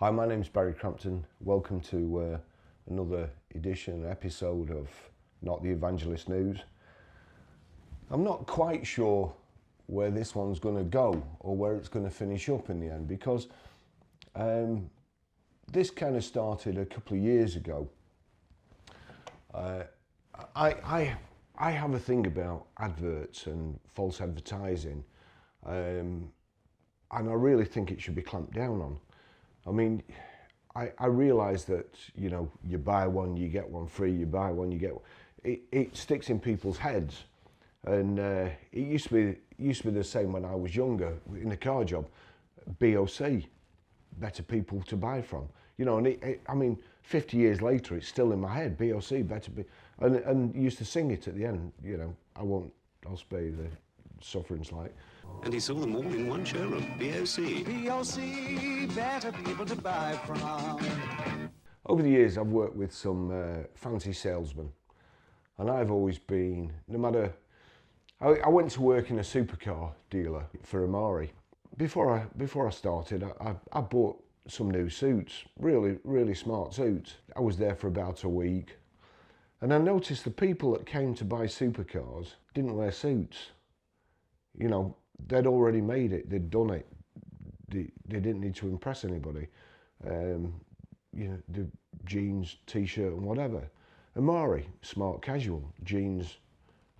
Hi, my name's Barry Crampton. Welcome to another episode of Not the Evangelist News. I'm not quite sure where this one's going to go or where it's going to finish up in the end, because this kind of started a couple of years ago. I have a thing about adverts and false advertising, and I really think it should be clamped down on. I mean, I realise that, you know, you buy one, you get one free, you buy one, you get one. It sticks in people's heads. And it used to be the same when I was younger in the car job. BOC, better people to buy from. You know, and I mean, 50 years later, it's still in my head. BOC, better be, and used to sing it at the end. You know, I'll spare you the sufferings like. And he saw them all in one showroom. BOC. BOC, better people to buy from. Over the years, I've worked with some fancy salesmen, and I've always been, no matter. I went to work in a supercar dealer for Amari. Before I started, I bought some new suits, really smart suits. I was there for about a week, and I noticed the people that came to buy supercars didn't wear suits. You know, they'd already made it, they'd done it. They didn't need to impress anybody. You know, the jeans, t-shirt and whatever. Amari, smart casual, jeans,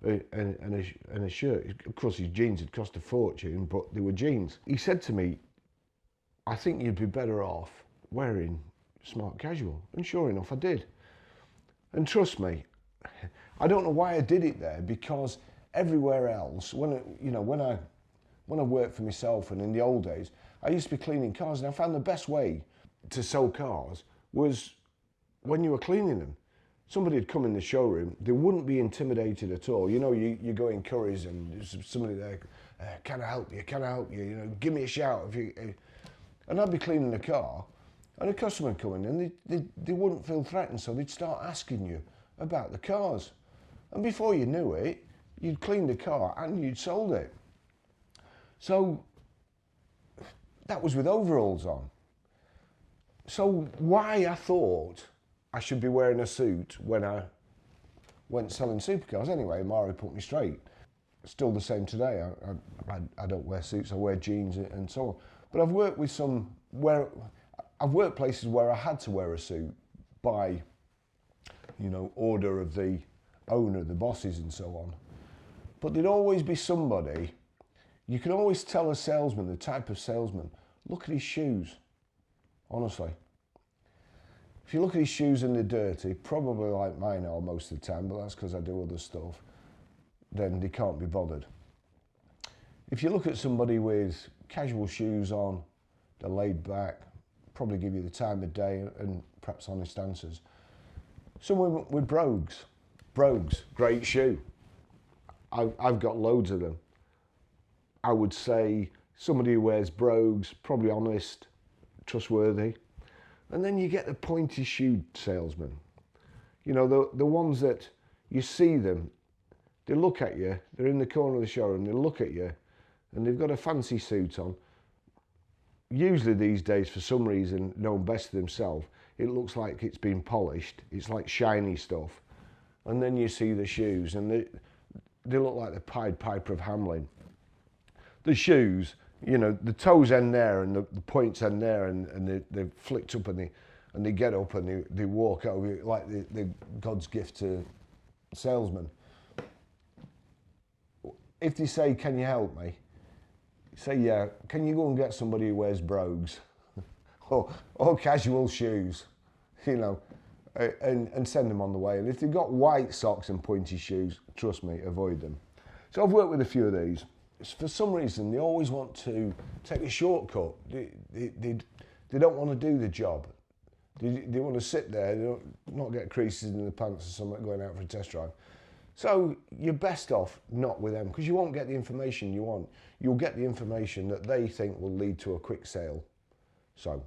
and a shirt. Of course, his jeans had cost a fortune, but they were jeans. He said to me, I think you'd be better off wearing smart casual. And sure enough, I did. And trust me, I don't know why I did it there, because everywhere else, when I worked for myself and in the old days, I used to be cleaning cars, and I found the best way to sell cars was when you were cleaning them. Somebody would come in the showroom, they wouldn't be intimidated at all. You know, you go in Curry's and there's somebody there, can I help you, can I help you? You know, give me a shout. If you. And I'd be cleaning the car, and a customer would come in, and they wouldn't feel threatened, so they'd start asking you about the cars. And before you knew it, you'd cleaned the car and you'd sold it. So that was with overalls on. So why I thought I should be wearing a suit when I went selling supercars. Anyway, Amari put me straight. Still the same today. I don't wear suits, I wear jeans and so on. But I've worked with I've worked places where I had to wear a suit by, you know, order of the owner, the bosses and so on. But there'd always be somebody, you can always tell a salesman, the type of salesman, look at his shoes, honestly. If you look at his shoes and they're dirty, probably like mine are most of the time, but that's because I do other stuff, then they can't be bothered. If you look at somebody with casual shoes on, they're laid back, probably give you the time of day and perhaps honest answers. Someone with brogues, great shoe. I've got loads of them. I would say somebody who wears brogues, probably honest, trustworthy. And then you get the pointy shoe salesman. You know, the ones that you see them, they look at you, they're in the corner of the showroom, they look at you, and they've got a fancy suit on. Usually these days, for some reason, known best to themselves, it looks like it's been polished, it's like shiny stuff. And then you see the shoes, and they look like the Pied Piper of Hamelin. The shoes, you know, the toes end there and the points end there, and they're flicked up, and they get up and they walk over like the God's gift to salesmen. If they say, can you help me? Say, yeah, can you go and get somebody who wears brogues or casual shoes, you know, and send them on the way. And if they've got white socks and pointy shoes, trust me, avoid them. So I've worked with a few of these. For some reason, they always want to take a shortcut. They don't want to do the job. They want to sit there, they don't not get creases in the pants or something going out for a test drive. So you're best off not with them, because you won't get the information you want. You'll get the information that they think will lead to a quick sale. So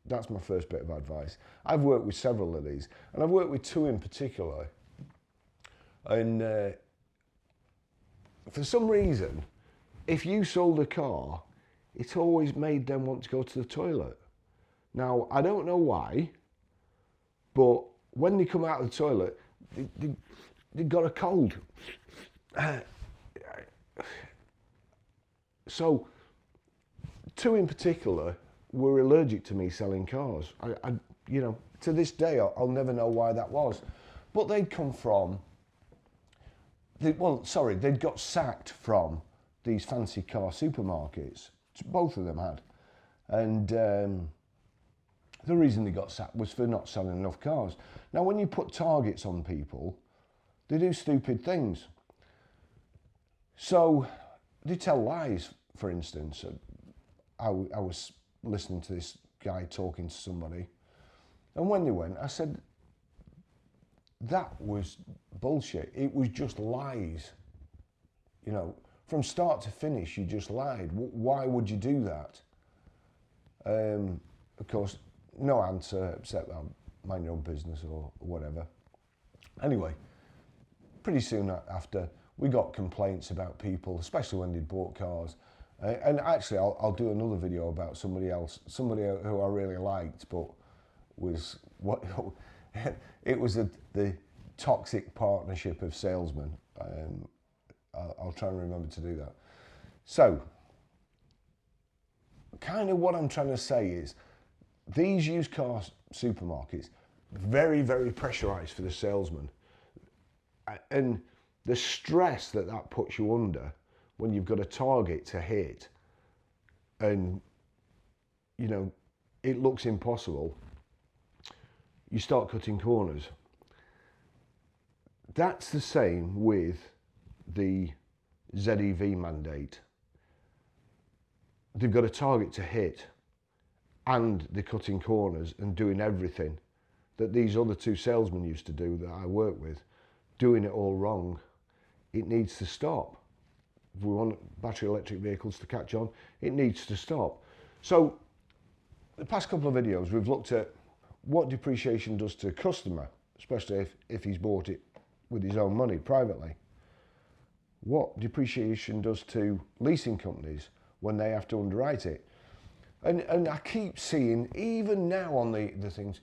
that's my first bit of advice. I've worked with several of these, and I've worked with two in particular. And for some reason, if you sold a car, it always made them want to go to the toilet. Now, I don't know why, but when they come out of the toilet, they got a cold. So, two in particular were allergic to me selling cars. You know, to this day, I'll never know why that was. But they'd come from, they'd got sacked from these fancy car supermarkets. Both of them had. And the reason they got sacked was for not selling enough cars. Now, when you put targets on people, they do stupid things. So, they tell lies, for instance. I was listening to this guy talking to somebody, and when they went, I said, that was bullshit. It was just lies. You know, from start to finish, you just lied. Why would you do that? Of course, no answer except mind your own business or whatever. Anyway, pretty soon after, we got complaints about people, especially when they'd bought cars. And actually, I'll do another video about somebody who I really liked, but was what it was the toxic partnership of salesmen. I'll try and remember to do that. So, kind of what I'm trying to say is, these used car supermarkets, very, very pressurised for the salesman. And the stress that puts you under when you've got a target to hit and, you know, it looks impossible, you start cutting corners. That's the same with the ZEV mandate. They've got a target to hit and they're cutting corners and doing everything that these other two salesmen used to do that I work with, doing it all wrong. It needs to stop. If we want battery electric vehicles to catch on, it needs to stop. So, the past couple of videos, we've looked at what depreciation does to a customer, especially if he's bought it with his own money privately. What depreciation does to leasing companies when they have to underwrite it. And I keep seeing, even now on the things,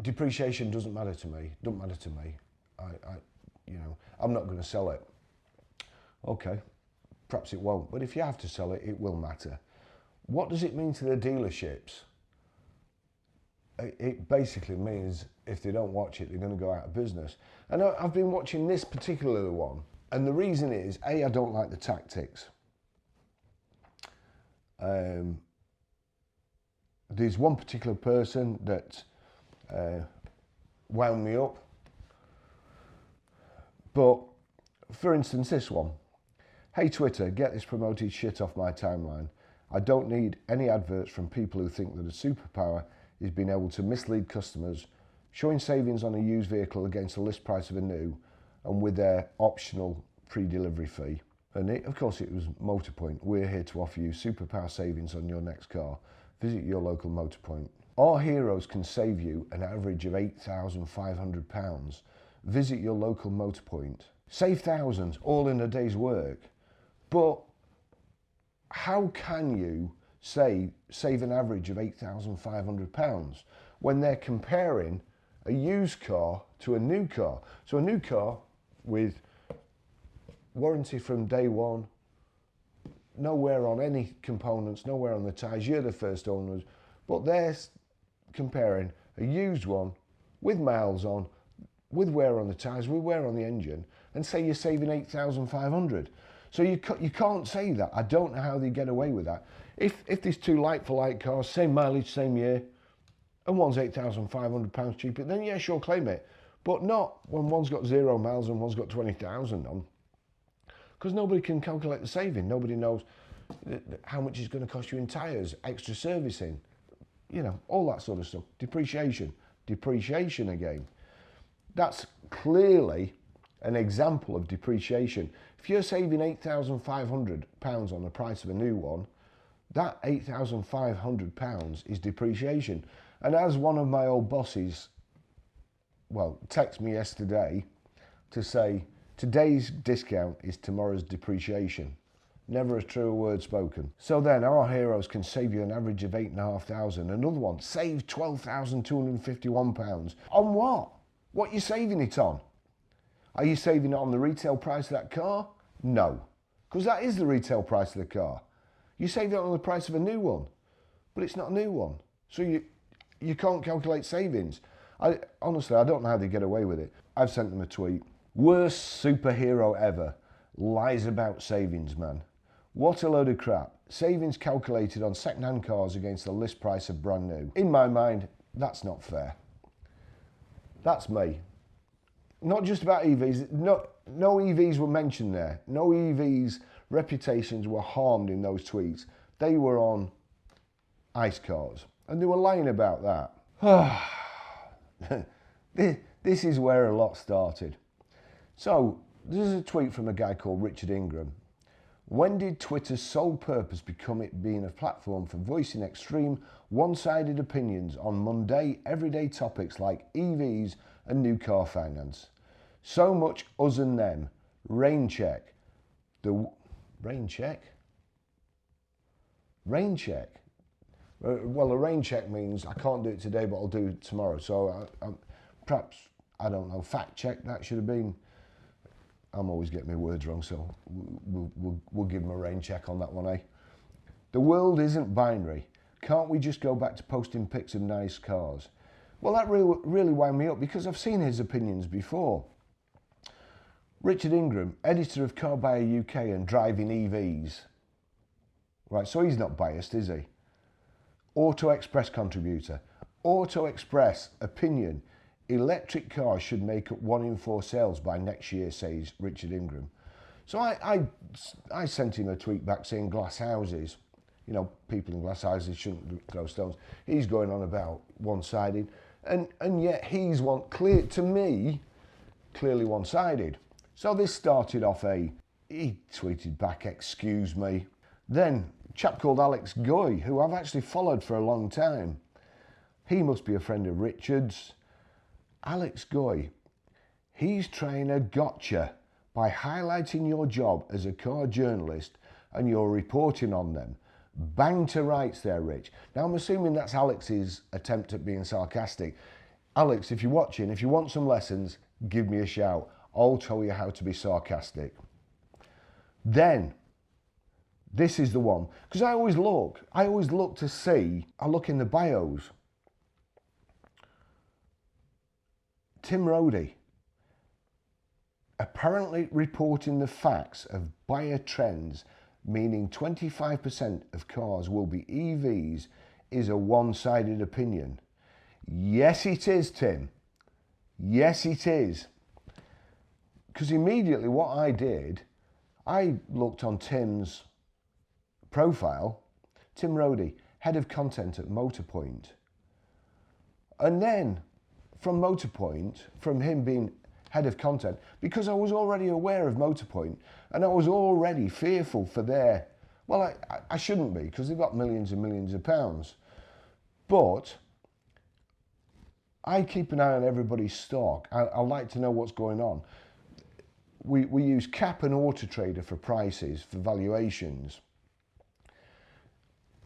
depreciation doesn't matter to me, don't matter to me. You know, I'm not going to sell it. Okay, perhaps it won't, but if you have to sell it, it will matter. What does it mean to the dealerships? It basically means if they don't watch it, they're going to go out of business. And I've been watching this particular one, and the reason is, A, I don't like the tactics. There's one particular person that wound me up. But, for instance, this one. Hey Twitter, get this promoted shit off my timeline. I don't need any adverts from people who think that a superpower is being able to mislead customers, showing savings on a used vehicle against the list price of a new, and with their optional pre-delivery fee. And of course it was Motorpoint. We're here to offer you superpower savings on your next car. Visit your local Motorpoint. Our heroes can save you an average of £8,500. Visit your local Motorpoint. Save thousands, all in a day's work. But how can you save an average of £8,500 when they're comparing a used car to a new car? So a new car with warranty from day one, nowhere on any components, nowhere on the tyres, you're the first owners, but they're comparing a used one with miles on, with wear on the tyres, with wear on the engine, and say you're saving £8,500. So you can't say that. I don't know how they get away with that. If there's two like-for-like cars, same mileage, same year, and one's £8,500 cheaper, then yeah, sure, claim it. But not when one's got 0 miles and one's got 20,000 on. Because nobody can calculate the saving. Nobody knows how much it's going to cost you in tyres, extra servicing, you know, all that sort of stuff. Depreciation again. That's clearly an example of depreciation. If you're saving £8,500 on the price of a new one, that £8,500 is depreciation. And as one of my old bosses, well, texted me yesterday to say, today's discount is tomorrow's depreciation. Never a truer word spoken. So then our heroes can save you an average of £8,500. Another one, save £12,251. On what? What are you saving it on? Are you saving it on the retail price of that car? No, because that is the retail price of the car. You save it on the price of a new one, but it's not a new one. So you can't calculate savings. Honestly, I don't know how they get away with it. I've sent them a tweet. Worst superhero ever. Lies about savings, man. What a load of crap. Savings calculated on second-hand cars against the list price of brand new. In my mind, that's not fair. That's me. Not just about EVs. No EVs were mentioned there. No EVs' reputations were harmed in those tweets. They were on ICE cars. And they were lying about that. This is where a lot started. So, this is a tweet from a guy called Richard Ingram. When did Twitter's sole purpose become it being a platform for voicing extreme, one-sided opinions on mundane, everyday topics like EVs and new car finance? So much us and them. Rain check. Rain check? Rain check. Well, a rain check means I can't do it today, but I'll do it tomorrow. So perhaps, I don't know, fact check, that should have been. I'm always getting my words wrong, so we'll give them a rain check on that one, eh? The world isn't binary. Can't we just go back to posting pics of nice cars? Well, that really wound me up because I've seen his opinions before. Richard Ingram, editor of Car Buyer UK and Driving EVs. Right, so he's not biased, is he? Auto Express contributor. Auto Express opinion. Electric cars should make up 1 in 4 sales by next year, says Richard Ingram. So I sent him a tweet back saying glass houses. You know, people in glass houses shouldn't throw stones. He's going on about one-sided. And yet he's clearly one-sided. So this started off he tweeted back, excuse me. Then a chap called Alex Goy, who I've actually followed for a long time. He must be a friend of Richard's. Alex Goy, he's trying a gotcha by highlighting your job as a car journalist and your reporting on them. Bang to rights there, Rich. Now, I'm assuming that's Alex's attempt at being sarcastic. Alex, if you're watching, if you want some lessons, give me a shout. I'll tell you how to be sarcastic. Then, this is the one. Because I always look to see, I look in the bios. Tim Rodey, apparently reporting the facts of buyer trends, meaning 25% of cars will be EVs, is a one-sided opinion. Yes, it is, Tim. Yes, it is. Because immediately what I did, I looked on Tim's profile, Tim Rodey, head of content at Motorpoint. And then from Motorpoint, from him being head of content, because I was already aware of Motorpoint and I was already fearful for their, well, I shouldn't be because they've got millions and millions of pounds. But I keep an eye on everybody's stock. I like to know what's going on. We use Cap and Auto Trader for prices, for valuations.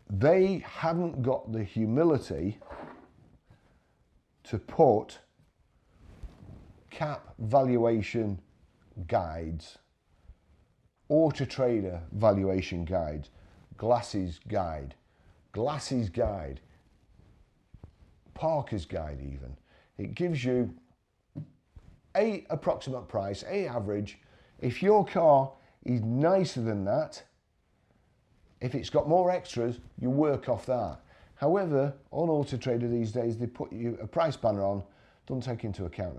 They haven't got the humility to put Cap valuation guides, Auto Trader valuation guides, Glasses guide, Parker's guide even. It gives you a approximate price, a average. If your car is nicer than that, if it's got more extras, you work off that. However, on Auto Trader these days, they put you a price banner on, don't take into account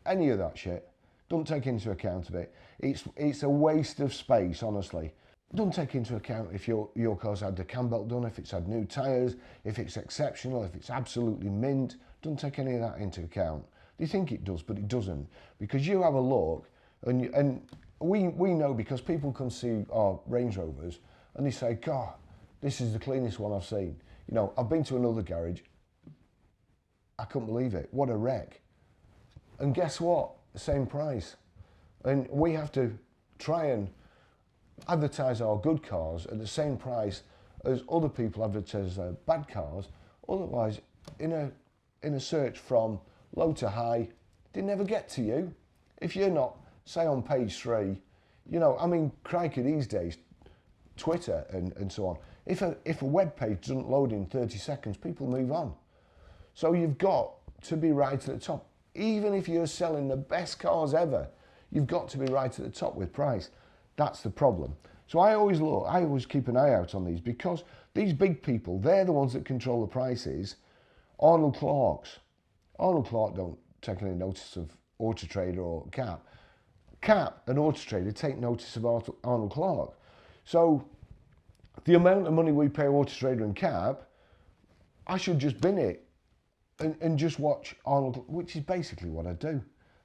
any of that shit. Don't take into account of it. It's a waste of space, honestly. Don't take into account if your car's had the cam belt done, if it's had new tyres, if it's exceptional, if it's absolutely mint. Don't take any of that into account. They think it does, but it doesn't. Because you have a look, and we know because people can see our Range Rovers, and they say, God, this is the cleanest one I've seen. You know, I've been to another garage. I couldn't believe it. What a wreck. And guess what? The same price. And we have to try and advertise our good cars at the same price as other people advertise their bad cars. Otherwise, in a search from low to high, they never get to you. If you're not, say on page 3, you know, I mean, crikey, these days, Twitter and so on, if a web page doesn't load in 30 seconds, people move on. So you've got to be right at the top. Even if you're selling the best cars ever, you've got to be right at the top with price. That's the problem. So I always keep an eye out on these, because these big people, they're the ones that control the prices. Arnold Clark don't take any notice of Auto Trader or Cap. Cap and Auto Trader take notice of Arnold Clark. So the amount of money we pay Auto Trader and Cap, I should just bin it and just watch Arnold, which is basically what I do.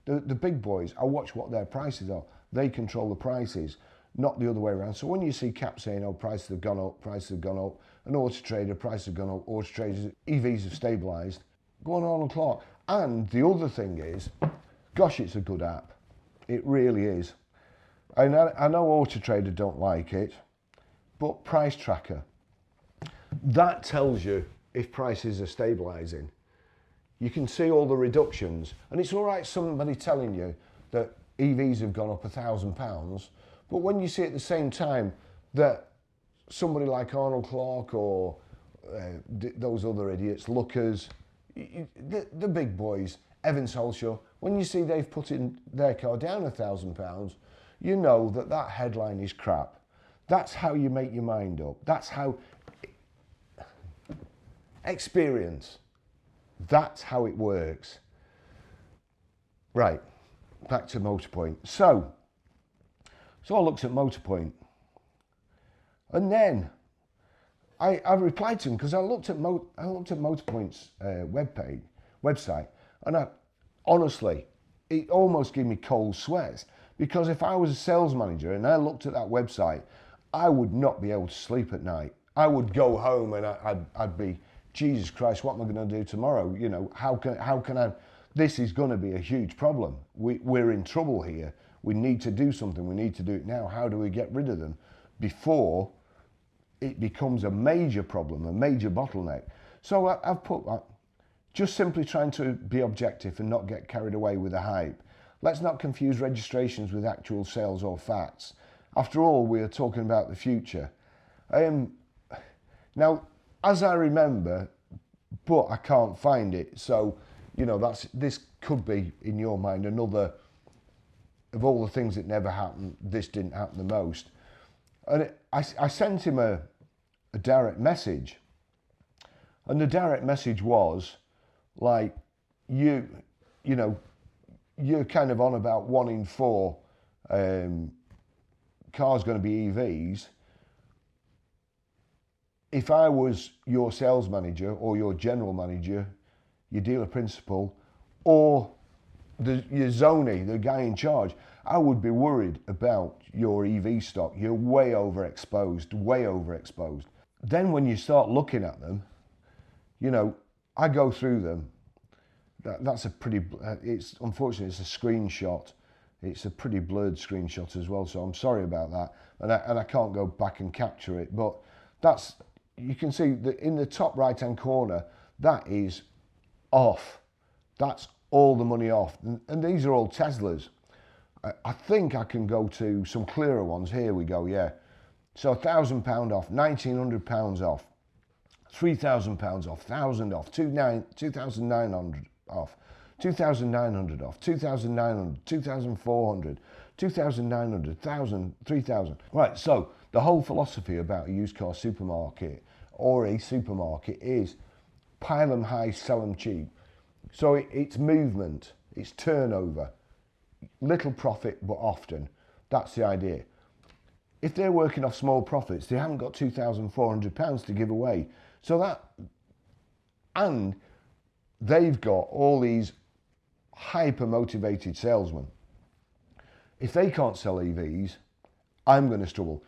The big boys, I watch what their prices are. They control the prices, not the other way around. So when you see Cap saying, oh, prices have gone up, and Auto Trader, prices have gone up, Auto Trader's EVs have stabilised, go on Arnold Clark. And the other thing is, gosh, it's a good app. It really is. And I know Auto Trader don't like it, but Price Tracker, that tells you if prices are stabilising. You can see all the reductions, and it's all right somebody telling you that EVs have gone up £1,000, but when you see at the same time that somebody like Arnold Clark or those other idiots, Lookers, the big boys, Evans Holshaw, when you see they've put in their car down £1,000, you know that that headline is crap. That's how you make your mind up. That's how experience. That's how it works. Right, back to Motorpoint. So I looked at Motorpoint, and then I replied to him, because I looked at Motorpoint's website, and honestly, it almost gave me cold sweats, because if I was a sales manager and I looked at that website, I would not be able to sleep at night. I would go home and I'd be, Jesus Christ, what am I going to do tomorrow? You know, how can I? This is going to be a huge problem. We're in trouble here. We need to do something. We need to do it now. How do we get rid of them before it becomes a major problem, a major bottleneck? So I've put that, just simply trying to be objective and not get carried away with the hype. Let's not confuse registrations with actual sales or facts. After all, we are talking about the future. Now, as I remember, but I can't find it. So, you know, this could be, in your mind, another of all the things that never happened, this didn't happen the most. And I sent him a direct message. And the direct message was, like, you know, you're kind of on about 1 in 4 cars going to be EVs. If I was your sales manager or your general manager, your dealer principal, or your zoney, the guy in charge, I would be worried about your EV stock. You're way overexposed, way overexposed. Then when you start looking at them, you know, I go through them. That's a pretty, unfortunately, it's a screenshot. It's a pretty blurred screenshot as well, so I'm sorry about that. And I can't go back and capture it, but that's, you can see that in the top right-hand corner, that is off. That's all the money off. And these are all Teslas. I think I can go to some clearer ones. Here we go, yeah. So £1,000 off, £1,900 off, £3,000 off, £1,000 off, £2,900 off, £2,900 off, £2,900, £2,400, £2,900, £1,000, £3,000. Right, so the whole philosophy about a used car supermarket or a supermarket is pile them high, sell them cheap. So it's movement, it's turnover, little profit but often. That's the idea. If they're working off small profits, they haven't got £2,400 to give away. So that, and they've got all these hyper-motivated salesmen. If they can't sell EVs, I'm going to struggle.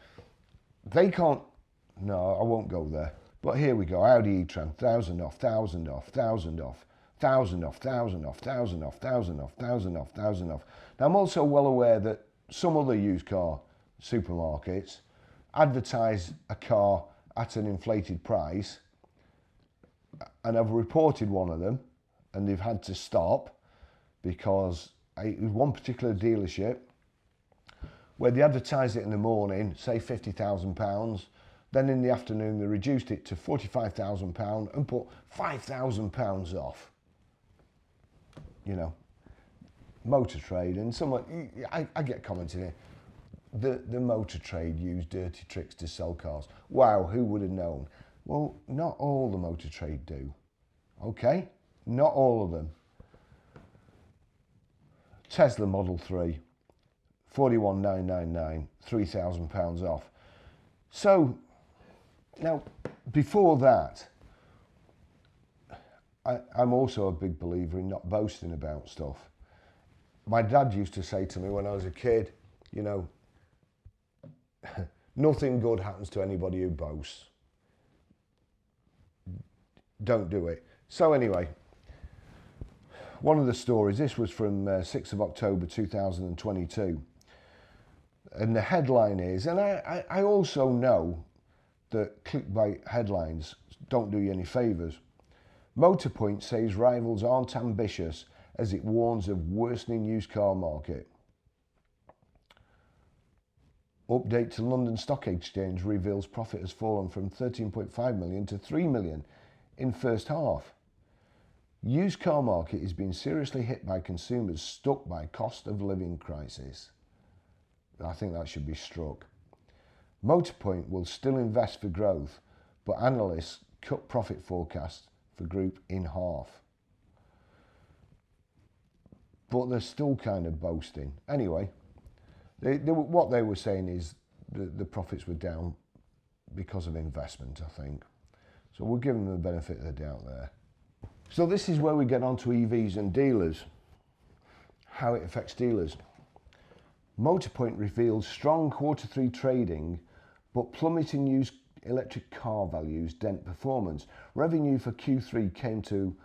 They can't, no, I won't go there. But here we go, Audi e-tron, 1,000 off, 1,000 off, 1,000 off, 1,000 off, 1,000 off, 1,000 off, 1,000 off, 1,000 off, 1,000 off. Now I'm also well aware that some other used car supermarkets, advertise a car at an inflated price, and I've reported one of them, and they've had to stop because it was one particular dealership where they advertised it in the morning, say £50,000, then in the afternoon they reduced it to £45,000 and put £5,000 off. You know, motor trade, and someone, I get commented here, the motor trade use dirty tricks to sell cars. Wow, who would have known? Well, not all the motor trade do, okay? Not all of them. Tesla Model 3, 41,999, £3,000 off. So, now, before that, I'm also a big believer in not boasting about stuff. My dad used to say to me when I was a kid, you know, nothing good happens to anybody who boasts. Don't do it. So anyway, one of the stories, this was from 6th of October 2022. And the headline is, and I also know that clickbait headlines don't do you any favours. Motorpoint says rivals aren't ambitious as it warns of worsening used car market. Update to London Stock Exchange reveals profit has fallen from 13.5 million to 3 million in first half. Used car market is being seriously hit by consumers stuck by cost of living crisis. I think that should be struck. Motorpoint will still invest for growth, but analysts cut profit forecasts for group in half. But they're still kind of boasting. Anyway, what they were saying is the profits were down because of investment, I think. So we'll give them the benefit of the doubt there. So this is where we get on to EVs and dealers, how it affects dealers. Motorpoint reveals strong Q3 trading, but plummeting used electric car values dent performance. Revenue for Q3 came to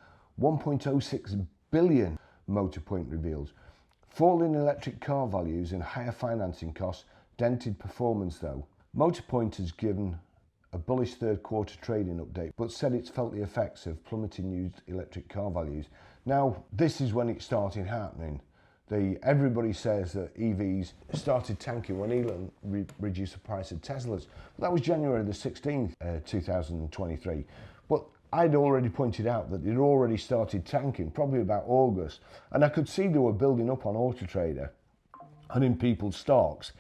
1.06 billion, Motorpoint reveals. Falling electric car values and higher financing costs dented performance though. Motorpoint has given a bullish third quarter trading update, but said it's felt the effects of plummeting used electric ar values. Now, this is when it started happening. Everybody says that EVs started tanking when Elon reduced the price of Teslas. That was January the 16th, 2023. But I'd already pointed out that it already started tanking, probably about August. And I could see they were building up on Auto Trader and in people's stocks.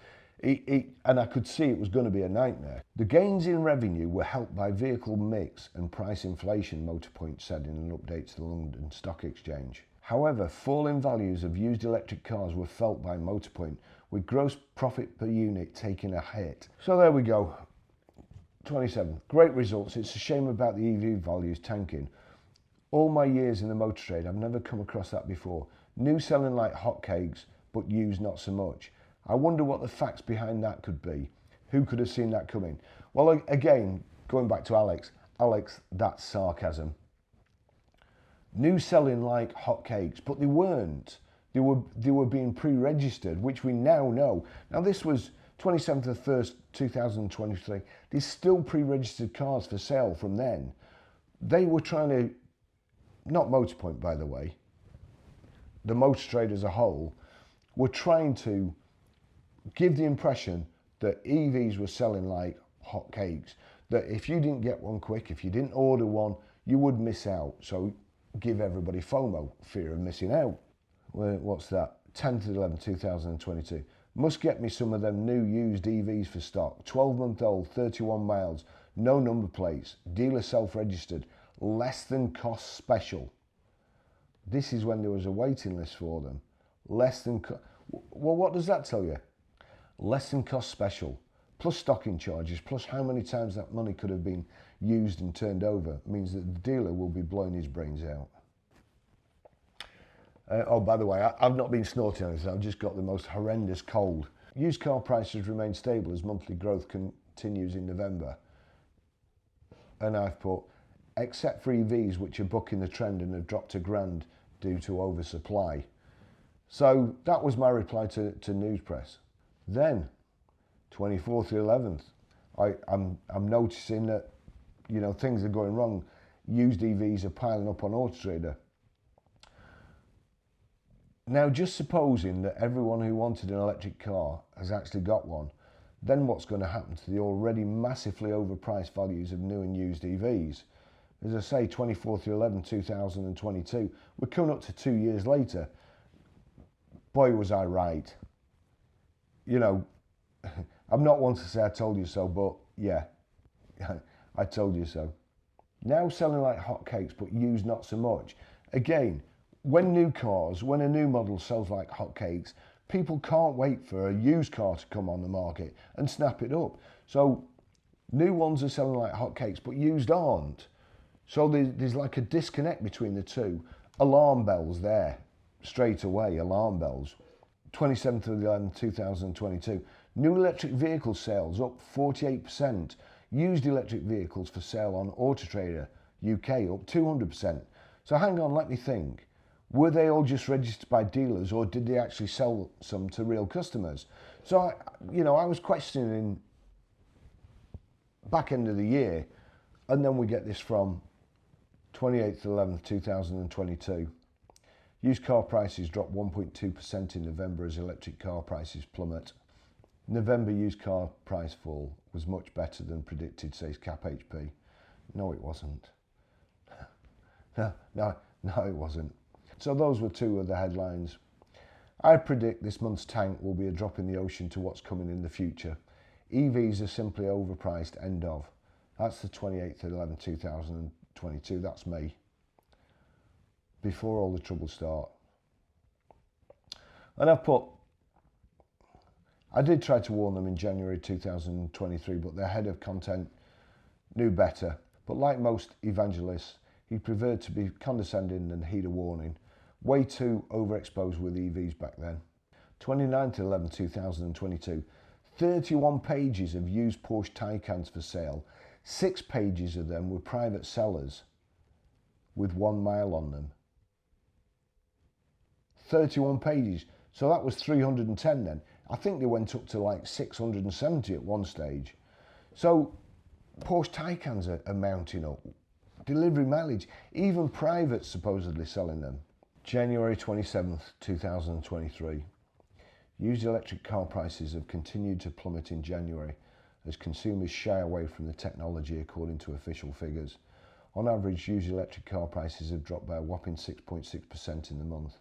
And I could see it was going to be a nightmare. The gains in revenue were helped by vehicle mix and price inflation, Motorpoint said in an update to the London Stock Exchange. However, falling values of used electric cars were felt by Motorpoint, with gross profit per unit taking a hit. So there we go. 27. Great results. It's a shame about the EV values tanking. All my years in the motor trade, I've never come across that before. New selling like hotcakes, but used not so much. I wonder what the facts behind that could be. Who could have seen that coming? Well, again, going back to Alex, that's sarcasm. New selling like hotcakes, but they weren't. They were being pre-registered, which we now know. Now this was 27th of 1st, 2023. There's still pre-registered cars for sale from then. They were trying to, not Motorpoint by the way, the motor trade as a whole, were trying to give the impression that EVs were selling like hotcakes, that if you didn't get one quick, if you didn't order one, you would miss out. So give everybody FOMO, fear of missing out. What's that? 10th of 11th, 2022. Must get me some of them new used EVs for stock. 12-month-old, 31 miles, no number plates, dealer self-registered, less than cost special. This is when there was a waiting list for them. Less than, well, what does that tell you? Less than cost special, plus stocking charges, plus how many times that money could have been used and turned over, means that the dealer will be blowing his brains out. Oh, by the way, I've not been snorting on this, I've just got the most horrendous cold. Used car prices remain stable as monthly growth continues in November. And I've put, except for EVs, which are bucking the trend and have dropped £1,000 due to oversupply. So that was my reply to News Press. Then, 24th to 11th, I'm noticing that, you know, things are going wrong. Used EVs are piling up on Auto Trader. Now, just supposing that everyone who wanted an electric car has actually got one, then what's going to happen to the already massively overpriced values of new and used EVs? As I say, 24th to 11th, 2022, we're coming up to 2 years later. Boy, was I right. You know, I'm not one to say I told you so, but yeah, I told you so. Now selling like hotcakes, but used not so much. Again, when a new model sells like hotcakes, people can't wait for a used car to come on the market and snap it up. So new ones are selling like hotcakes, but used aren't. So there's like a disconnect between the two. Alarm bells there, straight away, alarm bells. 27th of the 11th, 2022. New electric vehicle sales up 48%. Used electric vehicles for sale on Auto Trader UK up 200%. So hang on, let me think. Were they all just registered by dealers, or did they actually sell some to real customers? So, I was questioning back end of the year, and then we get this from 28th 11th 2022. Used car prices dropped 1.2% in November as electric car prices plummet. November used car price fall was much better than predicted, says CapHP. No, it wasn't. No, it wasn't. So those were two of the headlines. I predict this month's tank will be a drop in the ocean to what's coming in the future. EVs are simply overpriced, end of. That's the 28th of 11th 2022, that's me. Before all the troubles start. And I did try to warn them in January 2023, but their head of content knew better. But like most evangelists, he preferred to be condescending than heed a warning. Way too overexposed with EVs back then. 29th 11th 2022, 31 pages of used Porsche Taycans for sale. 6 pages of them were private sellers with 1 mile on them. 31 pages. So that was 310 then. I think they went up to like 670 at one stage. So Porsche Taycans are mounting up. Delivery mileage, even privates supposedly selling them. January 27th, 2023. Used electric car prices have continued to plummet in January as consumers shy away from the technology according to official figures. On average, used electric car prices have dropped by a whopping 6.6% in the month,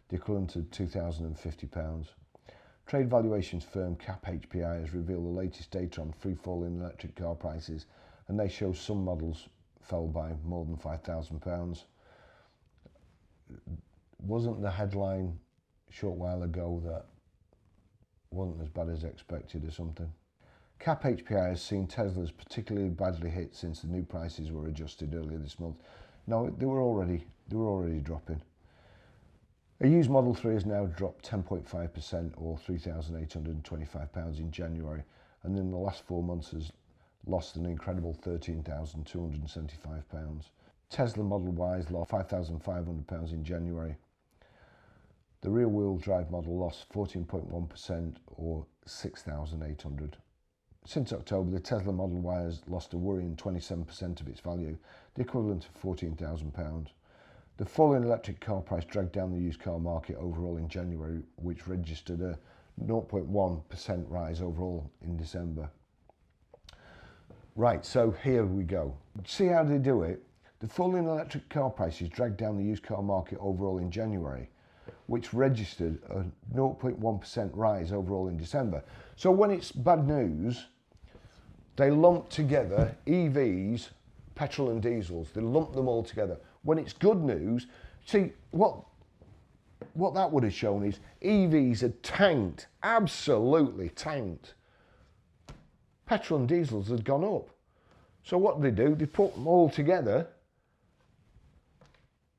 the equivalent of £2,050. Trade valuations firm CapHPI has revealed the latest data on free falling electric car prices, and they show some models fell by more than £5,000. Wasn't the headline a short while ago that wasn't as bad as expected or something? CapHPI has seen Teslas particularly badly hit since the new prices were adjusted earlier this month. No, they were already dropping. A used Model 3 has now dropped 10.5% or £3,825 in January, and in the last 4 months has lost an incredible £13,275. Tesla Model Ys lost £5,500 in January. The rear-wheel drive model lost 14.1% or £6,800. Since October, the Tesla Model Y has lost a worrying 27% of its value, the equivalent of £14,000. The fall in electric car price dragged down the used car market overall in January, which registered a 0.1% rise overall in December. Right, so here we go. See how they do it? The fall in electric car prices dragged down the used car market overall in January, which registered a 0.1% rise overall in December. So when it's bad news, they lump together EVs, petrol and diesels, they lump them all together. When it's good news, see, what that would have shown is EVs had tanked, absolutely tanked. Petrol and diesels had gone up. So what do? They put them all together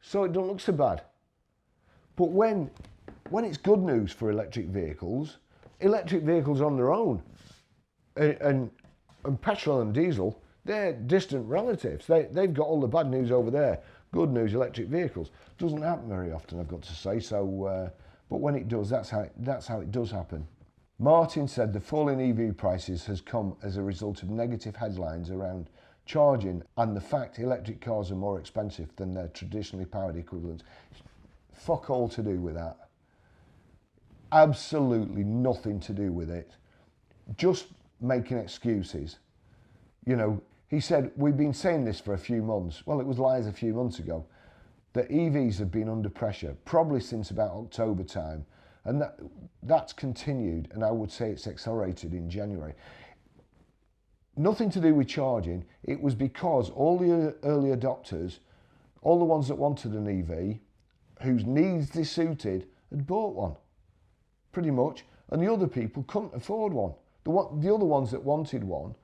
so it don't look so bad. But when it's good news for electric vehicles on their own, and petrol and diesel, they're distant relatives. They've got all the bad news over there. Good news, electric vehicles. Doesn't happen very often, I've got to say. So, but when it does, that's how it does happen. Martin said the fall in EV prices has come as a result of negative headlines around charging and the fact electric cars are more expensive than their traditionally powered equivalents. Fuck all to do with that. Absolutely nothing to do with it. Just making excuses. You know, he said, we've been saying this for a few months. Well, it was lies a few months ago. That EVs have been under pressure, probably since about October time. And that's continued, and I would say it's accelerated in January. Nothing to do with charging. It was because all the early adopters, all the ones that wanted an EV, whose needs they suited, had bought one, pretty much. And the other people couldn't afford one. The other ones that wanted one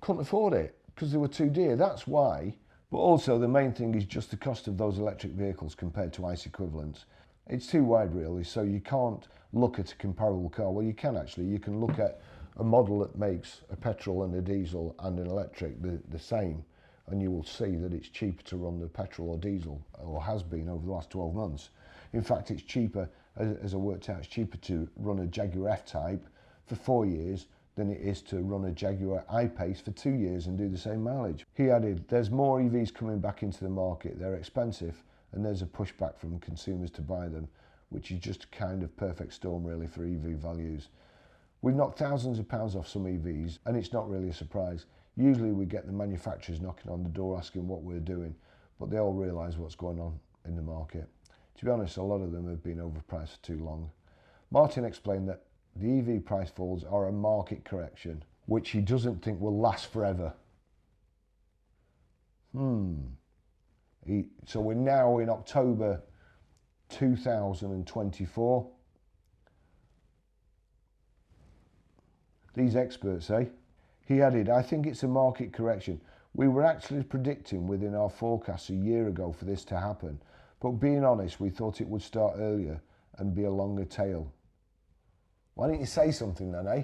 couldn't afford it because they were too dear. That's why. But also the main thing is just the cost of those electric vehicles compared to ICE equivalents. It's too wide really, so you can't look at a comparable car. Well, you can actually. You can look at a model that makes a petrol and a diesel and an electric the same, and you will see that it's cheaper to run the petrol or diesel, or has been over the last 12 months. In fact, it's cheaper, as I worked out, it's cheaper to run a Jaguar F-Type for 4 years than it is to run a Jaguar I-Pace for 2 years and do the same mileage. He added, there's more EVs coming back into the market. They're expensive, and there's a pushback from consumers to buy them, which is just a kind of perfect storm really for EV values. We've knocked thousands of pounds off some EVs, and it's not really a surprise. Usually we get the manufacturers knocking on the door asking what we're doing, but they all realise what's going on in the market. To be honest, a lot of them have been overpriced for too long. Martin explained that the EV price falls are a market correction, which he doesn't think will last forever. So we're now in October 2024. These experts say. He added, I think it's a market correction. We were actually predicting within our forecasts a year ago for this to happen, but being honest, we thought it would start earlier and be a longer tail. Why didn't you say something then, eh?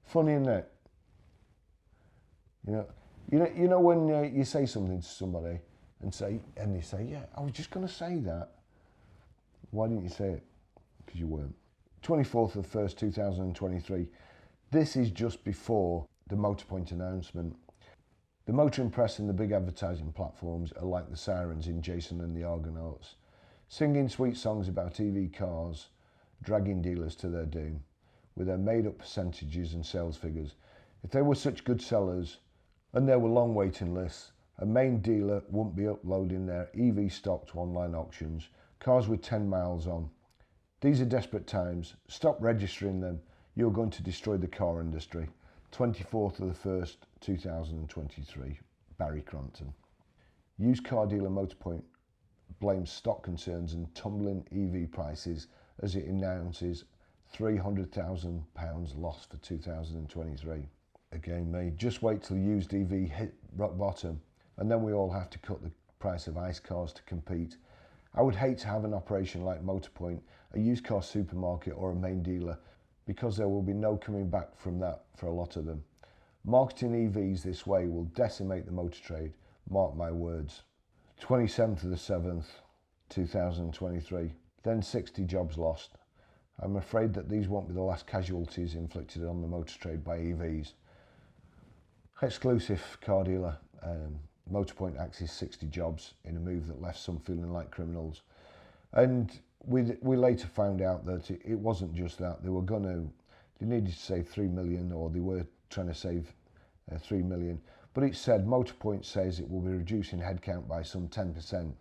Funny, isn't it? You know when you say something to somebody and they say, yeah, I was just going to say that. Why didn't you say it? Because you weren't. 24th of the 1st, 2023. This is just before the Motorpoint announcement. The motoring press and the big advertising platforms are like the sirens in Jason and the Argonauts, singing sweet songs about EV cars, dragging dealers to their doom, with their made-up percentages and sales figures. If they were such good sellers, and there were long waiting lists, a main dealer wouldn't be uploading their EV stock to online auctions, cars with 10 miles on. These are desperate times. Stop registering them. You're going to destroy the car industry. 24th of the 1st, 2023. Barry Crampton. Used car dealer Motorpoint blames stock concerns and tumbling EV prices as it announces £300,000 loss for 2023. Again, mate, just wait till used EV hit rock bottom, and then we all have to cut the price of ICE cars to compete. I would hate to have an operation like Motorpoint, a used car supermarket or a main dealer, because there will be no coming back from that for a lot of them. Marketing EVs this way will decimate the motor trade, mark my words. 27th of the 7th, 2023. Then 60 jobs lost. I'm afraid that these won't be the last casualties inflicted on the motor trade by EVs. Exclusive car dealer Motorpoint axes 60 jobs in a move that left some feeling like criminals. And we later found out that it wasn't just that. They needed to save 3 million, or they were trying to save 3 million. But it said, Motorpoint says it will be reducing headcount by some 10%.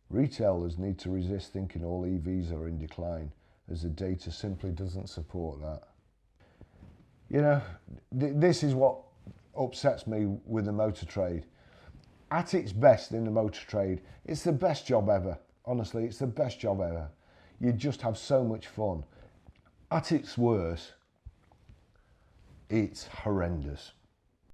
Retailers need to resist thinking all EVs are in decline, as the data simply doesn't support that. You know, this is what upsets me with the motor trade. At its best in the motor trade, it's the best job ever. Honestly, it's the best job ever. You just have so much fun. At its worst, it's horrendous.